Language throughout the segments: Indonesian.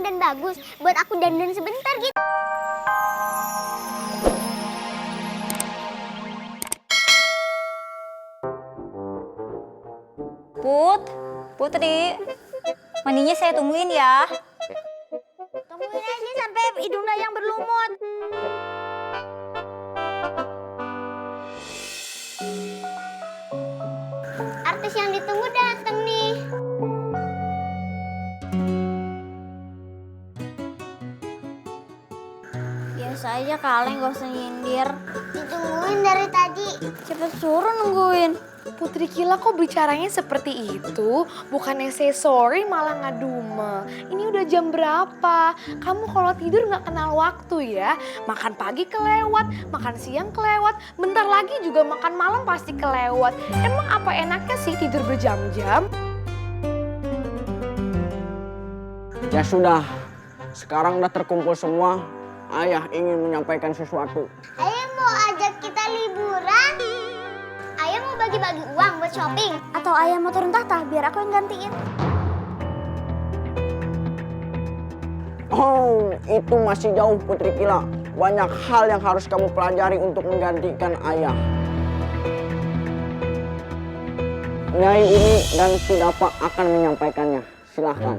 dandan bagus buat aku dandan sebentar gitu. Putri, mandinya saya tungguin ya. Tungguin aja sampai hidung Dayang berlumut. Artis yang ditunggu datang nih. Biasa aja kalian gak usah nyindir. Ditungguin dari tadi. Cepet suruh nungguin. Putri Kila kok bicaranya seperti itu? Bukannya say sorry malah ngaduma. Ini udah jam berapa? Kamu kalau tidur nggak kenal waktu ya. Makan pagi kelewat, makan siang kelewat, bentar lagi juga makan malam pasti kelewat. Emang apa enaknya sih tidur berjam-jam? Ya sudah, sekarang udah terkumpul semua. Ayah ingin menyampaikan sesuatu. Ayah mau ajak kita liburan? Ayah mau bagi-bagi uang buat shopping? Atau ayah mau turun tahta biar aku yang gantiin. Oh, itu masih jauh Putri Kila. Banyak hal yang harus kamu pelajari untuk menggantikan ayah. Nyai Umi dan Kidapa akan menyampaikannya. Silahkan.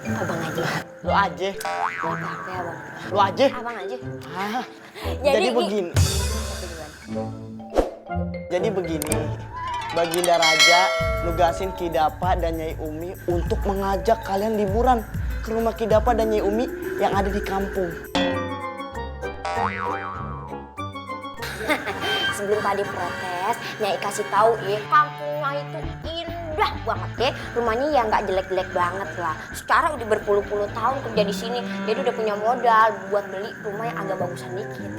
Abang aja. Lu aja. Apa ya bang? Lu aja. Abang aja. Ah, jadi begini. Jadi begini. Baginda Raja nugasin Kidapa dan Nyai Umi untuk mengajak kalian liburan ke rumah Kidapa dan Nyai Umi yang ada di kampung. Sebelum Padi protes, Nyai kasih tahu ya, kampungnya itu indah banget ya. Rumahnya ya nggak jelek-jelek banget lah. Secara udah berpuluh-puluh tahun kerja di sini, jadi udah punya modal buat beli rumah yang agak bagusan dikit.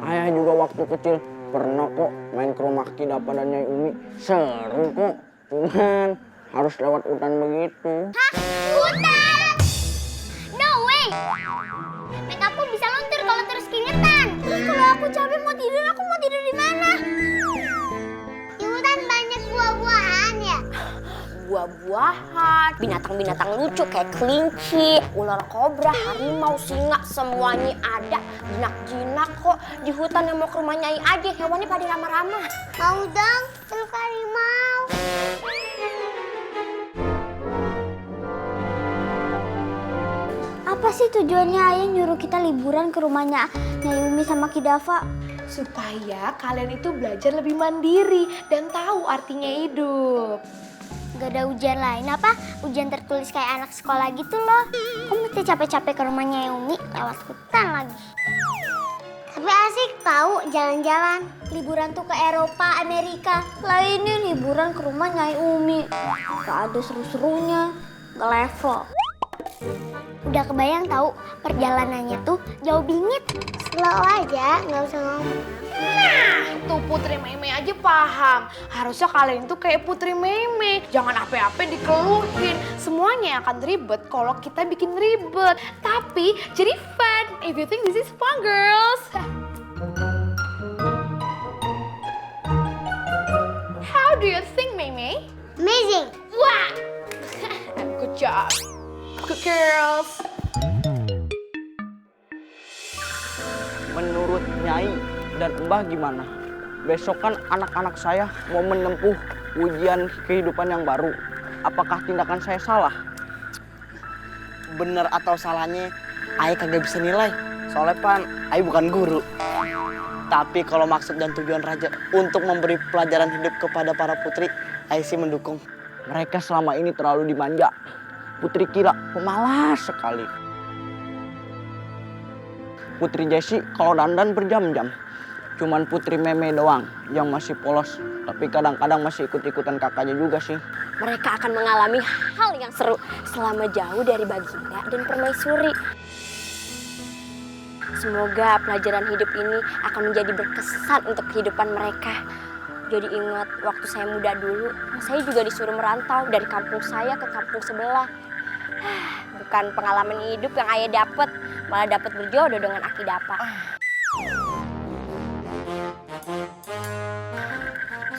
Ayah juga waktu kecil pernah kok main ke rumah Kidapa dan Nyai Umi. Seru kok. Cuman harus lewat hutan begitu. Hah? Hutan? No way! Make aku bisa lontir kalau terus keringetan. Terus kalau aku capek mau tidur di mana? Di hutan banyak buah-buahan ya? Buah-buahan, binatang-binatang lucu kayak kelinci, ular kobra, harimau, singa, semuanya ada. Jinak-jinak kok di hutan yang mau ke rumah Nyai aja, hewannya pada ramah-ramah. Mau dong, peluk harimau. Apa sih tujuannya ayah nyuruh kita liburan ke rumahnya Nyai Umi sama Kidava? Supaya kalian itu belajar lebih mandiri dan tahu artinya hidup. Gak ada ujian lain apa? Ujian tertulis kayak anak sekolah gitu loh. Aku mesti capek-capek ke rumahnya Umi lewat hutan lagi. Tapi asik tahu jalan-jalan. Liburan tuh ke Eropa, Amerika. Lainnya liburan ke rumah Nyai Umi. Gak ada seru-serunya, gak level. Udah kebayang tahu perjalanannya tuh jauh bingit. Slow aja, nggak usah ngomong. Nah, tuh Putri Meme aja paham. Harusnya kalian tuh kayak Putri Meme. Jangan apa-apa dikeluhin. Semuanya akan ribet kalau kita bikin ribet. Tapi jadi fun. If you think this is fun, girls. How do you think, Meme? Amazing. Wah. Good job. Good girls. Menurut Nyai dan Mbah gimana? Besok kan anak-anak saya mau menempuh ujian kehidupan yang baru. Apakah tindakan saya salah? Bener atau salahnya, Ayah kagak bisa nilai. Soalnya pan, Ayah bukan guru. Tapi kalau maksud dan tujuan Raja untuk memberi pelajaran hidup kepada para putri, Ayah sih mendukung. Mereka selama ini terlalu dimanja. Putri Kila pemalas sekali. Putri Jessi kalau dandan berjam-jam. Cuman Putri Meme doang yang masih polos. Tapi kadang-kadang masih ikut-ikutan kakaknya juga sih. Mereka akan mengalami hal yang seru selama jauh dari Baginda dan Permaisuri. Semoga pelajaran hidup ini akan menjadi berkesan untuk kehidupan mereka. Jadi ingat waktu saya muda dulu, saya juga disuruh merantau dari kampung saya ke kampung sebelah. Bukan pengalaman hidup yang ayah dapat, malah dapat berjodoh dengan Aki Dapa.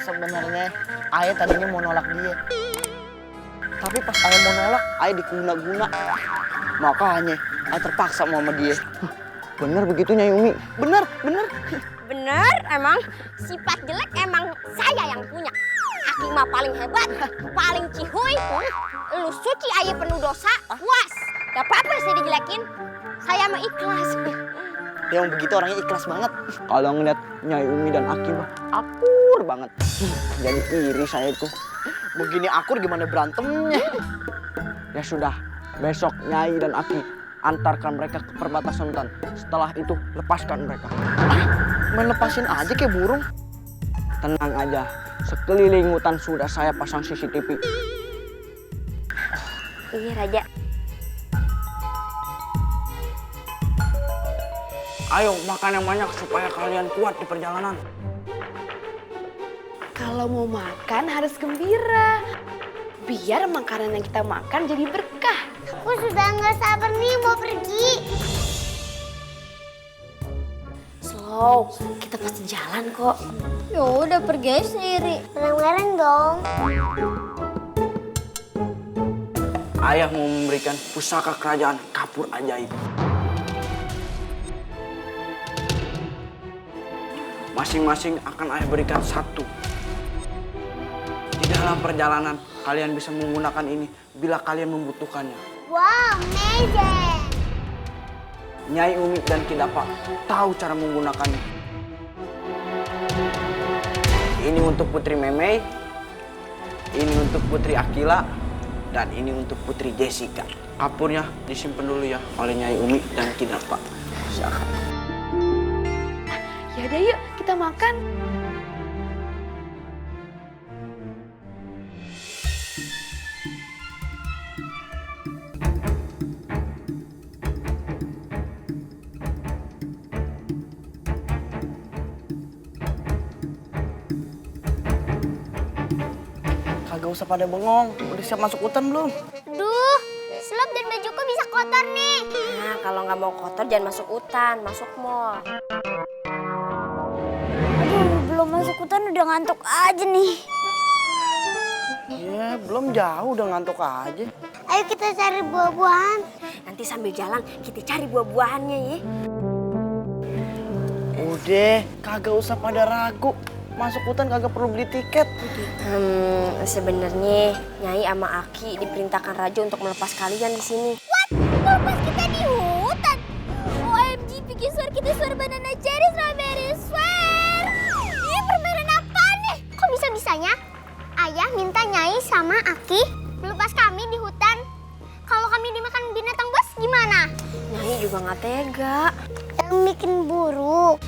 Sebenarnya Ayah tadinya mau nolak dia. Tapi pas Ayah mau nolak, Ayah diguna-guna. Makanya, Ayah terpaksa mau sama dia. Bener begitu Nyai Umi? Bener, bener. Bener, emang sifat jelek emang saya yang punya. Aki mah paling hebat, paling cihuy. Lu suci ayah penuh dosa, puas. Gak apa-apa saya dijelekin. Saya mah ikhlas. Yang begitu orangnya ikhlas banget. Kalau ngeliat Nyai Umi dan Aki mah akur banget. Jadi iri saya itu. Begini akur gimana berantemnya? Ya sudah, besok Nyai dan Aki antarkan mereka ke perbatasan hutan. Setelah itu lepaskan mereka. Melepasin aja kayak burung. Tenang aja, sekeliling hutan sudah saya pasang CCTV. Iya Raja. Ayo makan yang banyak supaya kalian kuat di perjalanan. Kalau mau makan harus gembira. Biar makanan yang kita makan jadi berkah. Aku sudah nggak sabar nih mau pergi. Slow, kita pasti jalan kok. Ya udah pergi aja sendiri. Bareng-bareng dong. Ayah mau memberikan pusaka kerajaan kapur ajaib. Masing-masing akan ayah berikan satu. Di dalam perjalanan kalian bisa menggunakan ini bila kalian membutuhkannya. Wow, amazing. Nyai Umi dan Kidapa tahu cara menggunakannya. Ini untuk Putri Memei, ini untuk Putri Akila, dan ini untuk Putri Jessica. Kapurnya disimpan dulu ya oleh Nyai Umi dan Kidapa. Silakan. Yaudah yuk, kita makan. Kagak usah pada bengong. Udah siap masuk hutan belum? Duh, slop dan bajuku bisa kotor nih. Nah, kalau nggak mau kotor jangan masuk hutan, masuk mall. Aduh, belum masuk hutan udah ngantuk aja nih. Iya, belum jauh udah ngantuk aja. Ayo kita cari buah-buahan. Nanti sambil jalan kita cari buah-buahannya ya. Udah, kagak usah pada ragu. Masuk hutan kagak perlu beli tiket. Sebenarnya Nyai sama Aki diperintahkan Raja untuk melepas kalian di sini. Melepas kita di hutan. OMG, bikin suara kita suara banana cherry strawberry swear. Ini permainan apa nih? Kok bisa-bisanya Ayah minta Nyai sama Aki melepas kami di hutan? Kalau kami dimakan binatang buas gimana? Nyai juga nggak tega. Yang bikin buruk.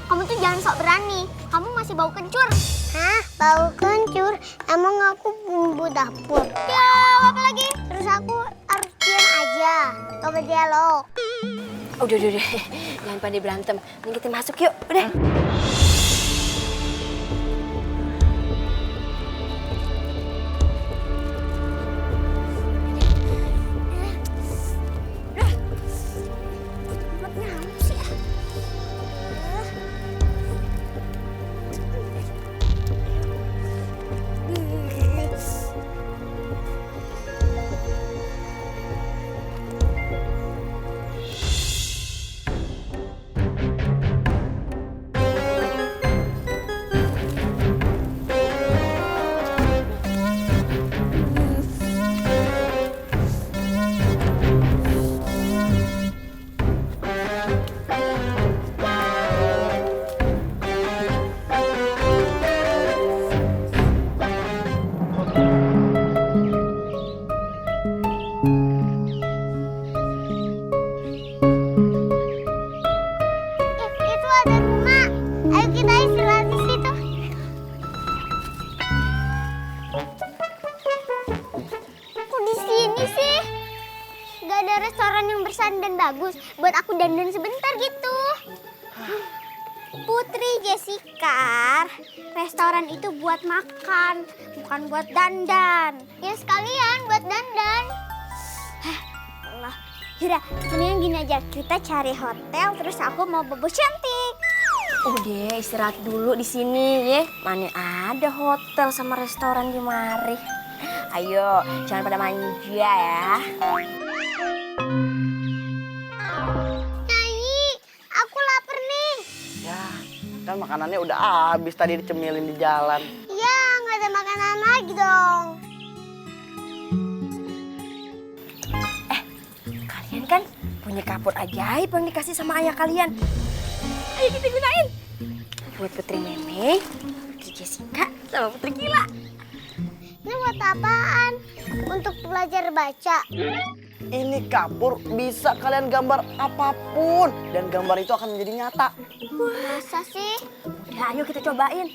Kamu tuh jangan sok berani. Kamu masih bau kencur. Hah? Bau kencur? Emang aku bumbu dapur? Ya, apa lagi? Terus aku harus diam aja. Gak berdialog. Udah. Jangan pada berantem. Ini kita masuk yuk. Udah. Itu ada rumah. Ayo kita istirahat di situ. Kok di sini sih? Gak ada restoran yang bersan dan bagus buat aku dandan sebentar gitu. Putri Jessica, restoran itu buat makan, bukan buat dandan. Ya sekalian buat dandan. Allah. Yaudah, mendingan gini aja. Kita cari hotel, terus aku mau bobo cantik. Udah istirahat dulu di sini ya. Mana ada hotel sama restoran di mari. Ayo, jangan pada manja ya. Kan makanannya udah habis tadi dicemilin di jalan. Iya, nggak ada makanan lagi dong. Kalian kan punya kapur ajaib yang dikasih sama ayah kalian. Ayo kita gunain. Buat Putri Meme, Putri Jessica, sama Putri Kila. Ini buat apaan? Untuk belajar baca. Ini kapur bisa kalian gambar apapun dan gambar itu akan menjadi nyata. Masa sih? Udah, ayo kita cobain.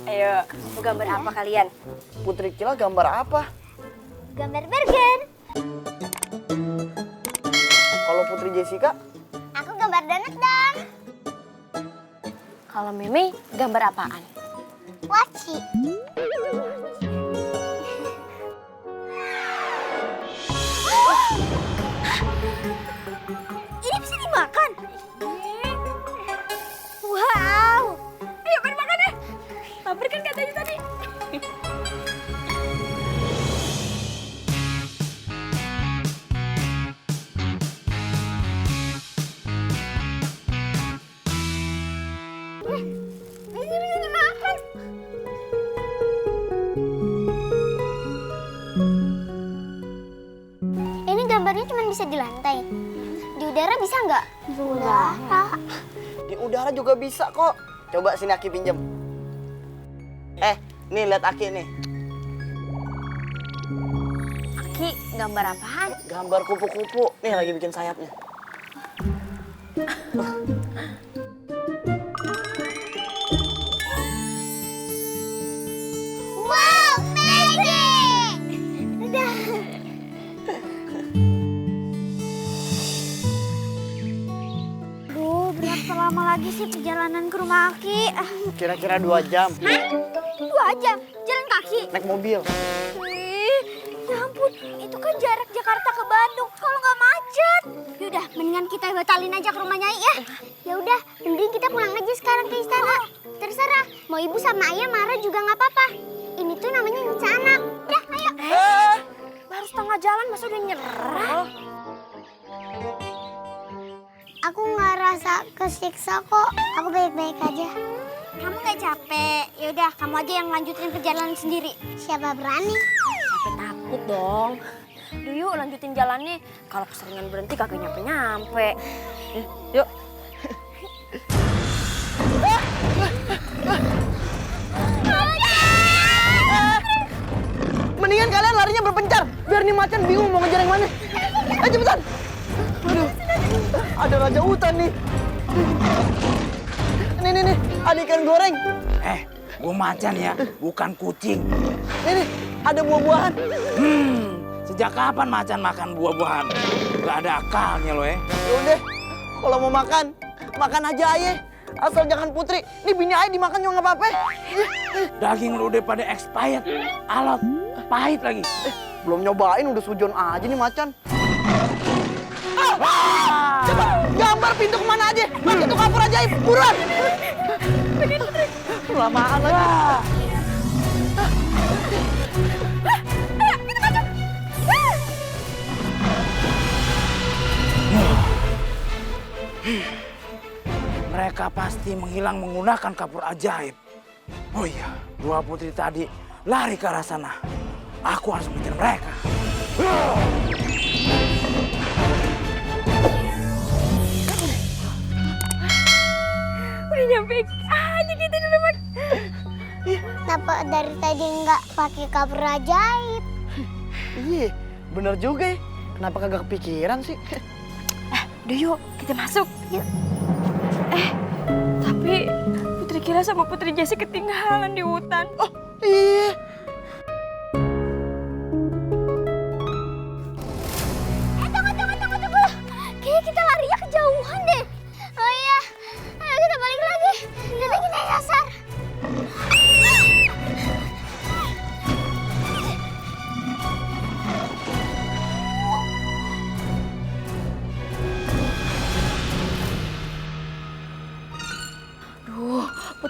Ayo, mau gambar apa kalian? Putri Kila gambar apa? Gambar burger. Kalau Putri Jessica? Aku gambar donat dong. Kalau Meme, gambar apaan? Waci. Ini bisa dimakan? Wow! Ayo kan makan ya? Lapar kan katanya tadi? Bisa dimakan. Ini gambarnya cuma bisa di lantai. Di udara bisa nggak? Di udara. Di udara juga bisa kok. Coba sini Aki pinjem. Nih lihat Aki nih. Aki, gambar apaan? Gambar kupu-kupu. Nih lagi bikin sayapnya. Wow, magic! Udah. Duh, berapa lama lagi sih perjalanan ke rumah Aki? Kira-kira 2 jam. 2 jam? Jalan kaki? Naik mobil. Ya ampun, itu kan jarak Jakarta ke Bandung. Kalau nggak macet. Yaudah, mendingan kita batalin aja ke rumah Nyai ya. Ya udah, mending kita pulang aja sekarang ke istana. Terserah, mau ibu sama ayah marah juga nggak apa-apa. Ini tuh namanya nyiksa anak. Udah, ayo. Baru setengah jalan masa udah nyerah? Aku nggak rasa kesiksa kok. Aku baik-baik aja. Kamu nggak capek? Ya udah, kamu aja yang lanjutin perjalanan sendiri. Siapa berani? Sampai takut dong. Duh yuk lanjutin jalannya. Kalau keseringan berhenti kagak nyampe-nyampe. Yuk. Mendingan kalian larinya berpencar. Biar nih macan bingung mau ngejar yang mana. Ayo cepetan. Aduh. Ada raja hutan nih. Nih. Ada ikan goreng. Gue macan ya, bukan kucing. Nih. Ada buah-buahan. Sejak kapan macan makan buah-buahan? Gak ada akalnya lo ya. Yaudah. Kalau mau makan, makan aja ayah. Asal jangan Putri. Nih bini ayah dimakan juga nggak apa-apa. Daging lo udah pada expired. Alot, pahit lagi. Belum nyobain udah sujon aja nih macan. Wah! Coba gambar pintu kemana aja. Masih itu kapur ajaib. Buruan. Lamaan lagi. Mereka pasti menghilang menggunakan kapur ajaib. Oh iya, 2 putri tadi lari ke arah sana. Aku harus mengejar mereka. Udah nyampe aja kita di rumah. Kenapa dari tadi nggak pakai kapur ajaib? Iya, bener juga ya. Kenapa kagak kepikiran sih? Udah yuk, kita masuk. Yuk. Tapi Putri Kila sama Putri Jessi ketinggalan di hutan. Oh, iya. Tunggu. Kayaknya kita larinya kejauhan deh. Oh iya, ayo kita balik lagi. Nanti kita nyasar.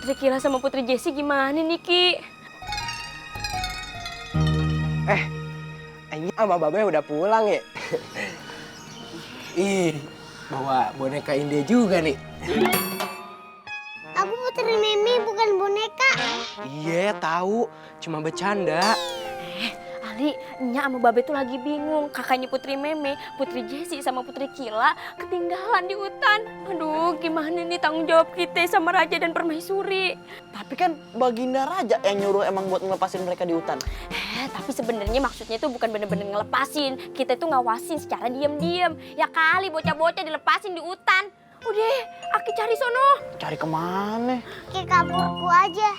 Putri Kila sama Putri Jessi gimana nih, Ki? Ini sama Babe udah pulang ya? Ih, bawa boneka India juga nih. Aku Putri Mimi bukan boneka. Iya, tahu. Cuma bercanda. Ali, Nya sama Babe tuh lagi bingung. Kakaknya Putri Meme, Putri Jessi sama Putri Kila ketinggalan di hutan. Aduh, gimana nih tanggung jawab kita sama Raja dan Permaisuri? Tapi kan Baginda Raja yang nyuruh emang buat ngelepasin mereka di hutan. Tapi sebenarnya maksudnya itu bukan bener-bener ngelepasin. Kita tuh ngawasin secara diam-diam. Ya kali bocah-bocah dilepasin di hutan. Udah, Aki cari sono. Cari kemana? Ke kapurku aja.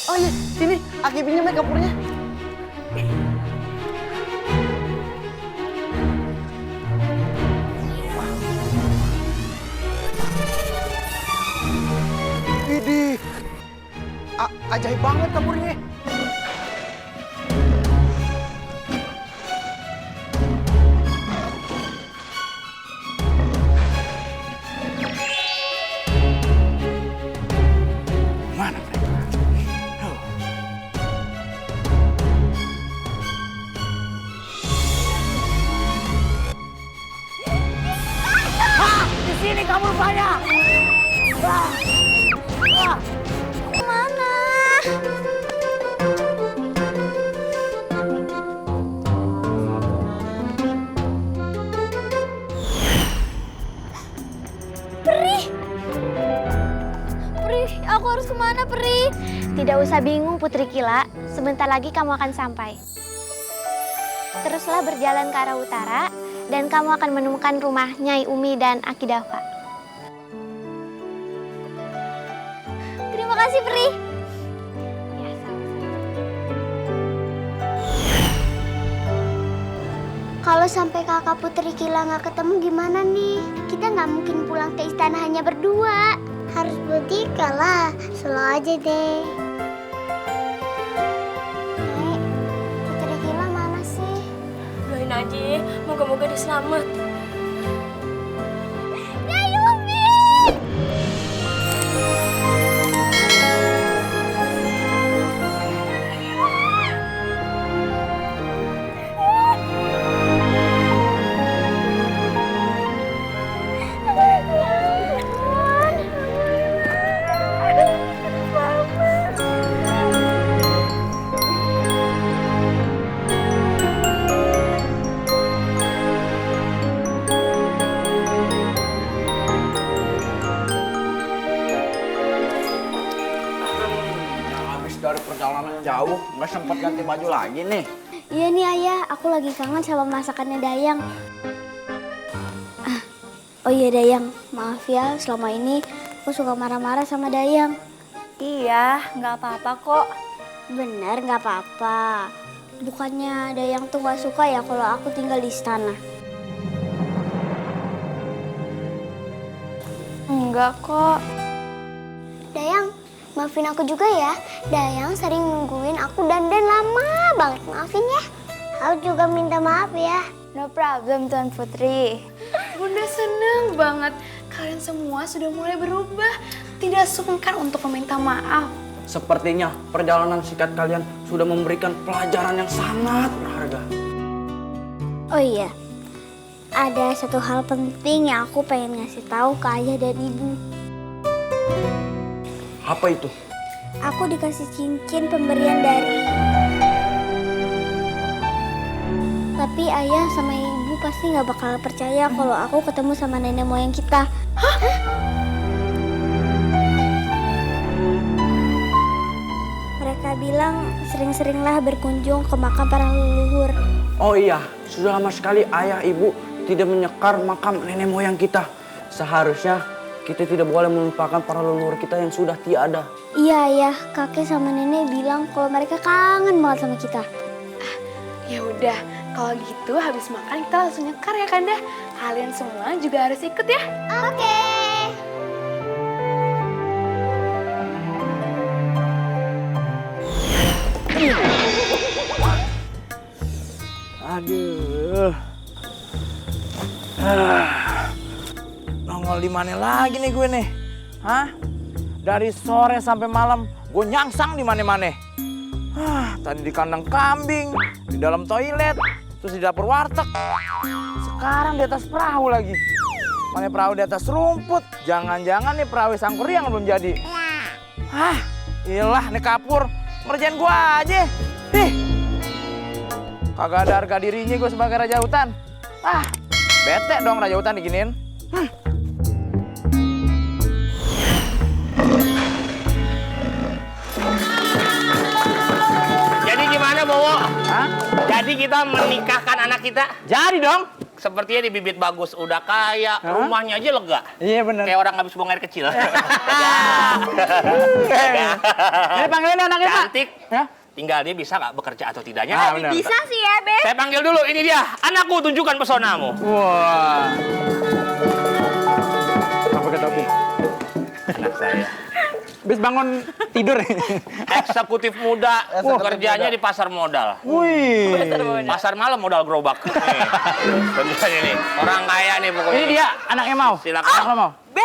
Oh iya, sini. Aki pinjam ya kapurnya. Widih. Ajaib banget kapurnya. Mana mereka? Oh. Di sini kamu rupanya. Mana? Peri, aku harus kemana, Peri? Tidak usah bingung Putri Kila, sebentar lagi kamu akan sampai. Teruslah berjalan ke arah utara dan kamu akan menemukan rumah Nyai Umi dan Aki Dafa. Terima kasih Peri. Ya, sama-sama. Kalau sampai kakak Putri Kila nggak ketemu gimana nih? Kita nggak mungkin pulang ke istana hanya berdua. Harus bertiga lah, selalu aja deh. Nek, Putri Kila mana sih? Doain aja, moga-moga dia selamat. Nyai Umi! Habis dari perjalanan jauh, nggak sempat ganti baju lagi nih. Iya nih Ayah, aku lagi kangen sama masakannya Dayang. Oh iya Dayang, maaf ya selama ini aku suka marah-marah sama Dayang. Iya, nggak apa-apa kok. Bener nggak apa-apa. Bukannya Dayang tuh nggak suka ya kalau aku tinggal di istana? Enggak kok. Dayang, maafin aku juga ya. Dayang sering nungguin aku dan lama banget. Maafin ya. Aku juga minta maaf ya. No problem, Tuan Putri. Bunda seneng banget. Kalian semua sudah mulai berubah. Tidak sungkan untuk meminta maaf. Sepertinya perjalanan singkat kalian sudah memberikan pelajaran yang sangat berharga. Oh iya, ada satu hal penting yang aku pengen ngasih tahu ke ayah dan ibu. Apa itu? Aku dikasih cincin pemberian dari... Tapi ayah sama ibu pasti nggak bakal percaya kalau aku ketemu sama nenek moyang kita. Mereka bilang sering-seringlah berkunjung ke makam para leluhur. Oh iya, sudah lama sekali ayah ibu tidak menyekar makam nenek moyang kita. Seharusnya kita tidak boleh melupakan para leluhur kita yang sudah tiada. Iya ayah, kakek sama nenek bilang kalau mereka kangen banget sama kita. Ya udah, kalau gitu habis makan kita langsung nyekar ya Kanda. Kalian semua juga harus ikut ya. Oke. Aduh. Nongol di mana lagi nih gue nih? Hah? Dari sore sampai malam gue nyangsang di mana-mana. Tadi di kandang kambing, di dalam toilet, terus di dapur warteg. Sekarang di atas perahu lagi. Mana perahu di atas rumput. Jangan-jangan nih perahu Sangkuriang belum jadi. Ilah nih kapur, ngerjain gue aja. Kagak ada harga dirinya gue sebagai raja hutan. Bete dong raja hutan diginiin. Jadi gimana, Bowo? Hah? Jadi kita menikahkan anak kita? Jadi dong. Sepertinya di bibit bagus, udah kaya, rumahnya aja lega. Iya bener. Kayak orang habis buang air kecil. Ini panggilin anaknya, Pak. Cantik. Ya? Tinggal dia bisa nggak bekerja atau tidaknya. Bener. Bisa sih ya, Be. Saya panggil dulu, ini dia. Anakku, tunjukkan pesonamu. Wah. Apa kata Bi? Anak saya. Bis bangun tidur. Eksekutif muda, kerjanya di pasar modal. Wih. Pasar malam modal gerobak. Nih. Kerjanya nih. Orang kaya nih pokoknya. Ini dia anaknya mau. Silakan. Anak lo mau. Be,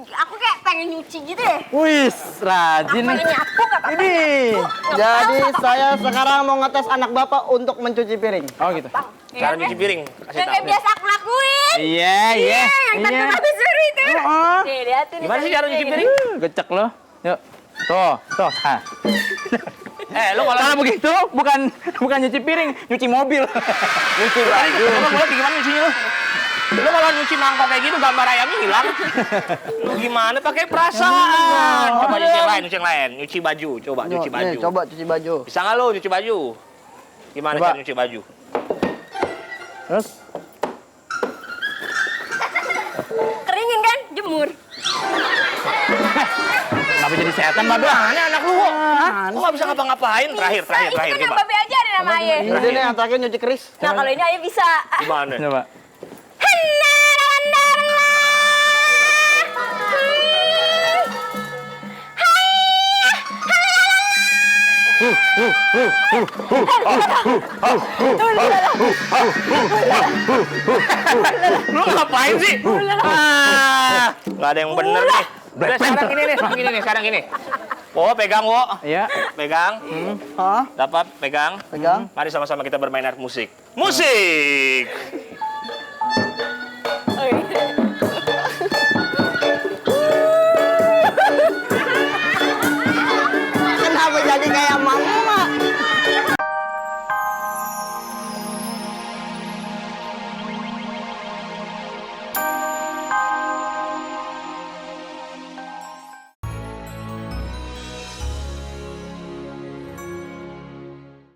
aku kayak pengen nyuci gitu deh. Wih, rajin nih. Pengen nyapu nggak apa-apa. Ini. Jadi saya sekarang mau ngetes anak bapak untuk mencuci piring. Oh gitu. Cara nyuci piring. Kasih Yang kayak tahu. biasa aku lakuin. Iya. Yang tadi aku suruh itu. Oh. Nih, lihat tuh. Gimana sih cara nyuci piring? Gecek lo. Yuk. Tuh. Lo kalau Kalau begitu bukan nyuci piring, nyuci mobil. Nyuci baju. Lo boleh gimana nyucinya lo? Lo kalau nyuci mangkok kayak gitu gambar ayamnya hilang. Lo gimana pakai perasaan? Coba nyuci yang lain. Nyuci baju, coba nyuci baju. Nih, coba cuci baju. Bisa nggak lo nyuci baju? Gimana Coba. cara nyuci baju? Terus Keringin kan? Jemur. kenapa jadi setan, Mbak? Mana anak lu? Kok nggak bisa ngapa-ngapain? Terakhir Ini kan yang coba. Babe aja ada nama Ayah. Jadi nih yang terakhir nyuci keris. Nah, kalau ini Ayah bisa. Gimana? Coba. Lu ngapain sih? Nggak ada yang bener nih. Udah sekarang ini. Wo, pegang Wo. Iya. Pegang. Hah? Dapat pegang. Pegang. Mari sama-sama kita bermain alat musik. Musik. Kenapa jadi kayak mama?